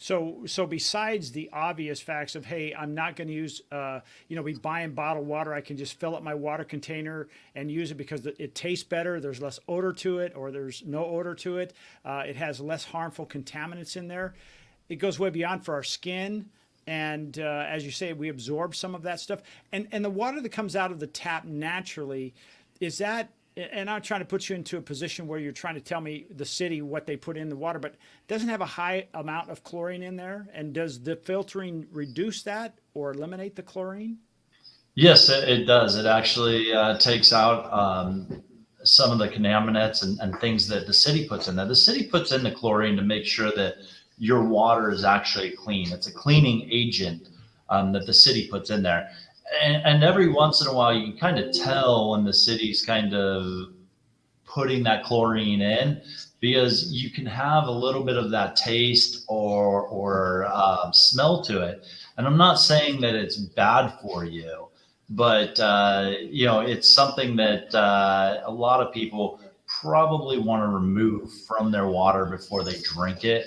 So besides the obvious facts of, hey, I'm not going to use, be buying bottled water. I can just fill up my water container and use it because it tastes better. There's less odor to it, or there's no odor to it. It has less harmful contaminants in there. It goes way beyond for our skin. And as you say, we absorb some of that stuff. And the water that comes out of the tap naturally, is that, and I'm trying to put you into a position where you're trying to tell me the city what they put in the water, but doesn't have a high amount of chlorine in there. And does the filtering reduce that or eliminate the chlorine? Yes, it does. It actually takes out some of the contaminants and things that the city puts in there. The city puts in the chlorine to make sure that your water is actually clean. It's a cleaning agent that the city puts in there. And every once in a while, you can kind of tell when the city's kind of putting that chlorine in, because you can have a little bit of that taste or smell to it. And I'm not saying that it's bad for you, but it's something that a lot of people probably want to remove from their water before they drink it.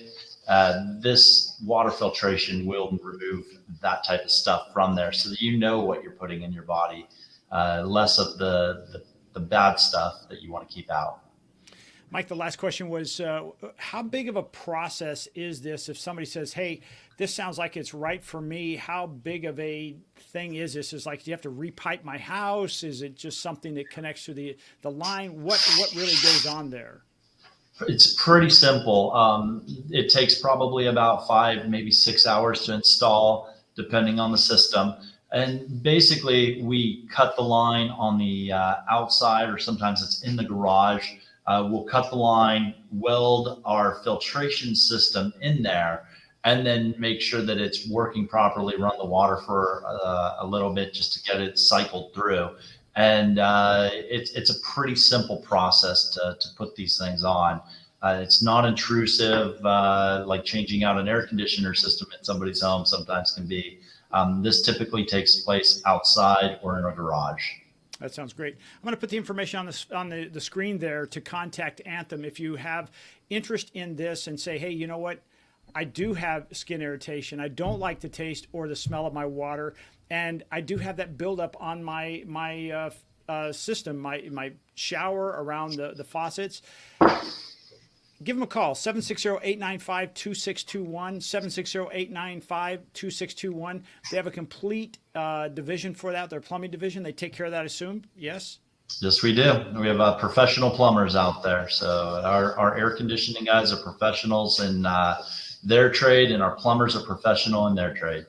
This water filtration will remove that type of stuff from there, so that you know what you're putting in your body, less of the bad stuff that you want to keep out. Mike, the last question was, how big of a process is this? If somebody says, hey, this sounds like it's right for me, how big of a thing is this? Is like, do you have to repipe my house? Is it just something that connects to the line? What really goes on there? It's pretty simple. It takes probably about 5, maybe 6 hours to install, depending on the system. And basically, we cut the line on the outside, or sometimes it's in the garage. We'll cut the line, weld our filtration system in there, and then make sure that it's working properly, run the water for a little bit just to get it cycled through. And it's a pretty simple process to put these things on. It's not intrusive, like changing out an air conditioner system in somebody's home sometimes can be. This typically takes place outside or in a garage. That sounds great. I'm going to put the information on the screen there to contact Anthem if you have interest in this and say, hey, you know what? I do have skin irritation. I don't like the taste or the smell of my water, and I do have that buildup on my system, my shower around the faucets. Give them a call, 760-895-2621, 760-895-2621. They have a complete division for that, their plumbing division. They take care of that, I assume? Yes? Yes, we do. We have professional plumbers out there. So our air conditioning guys are professionals in their trade, and our plumbers are professional in their trade.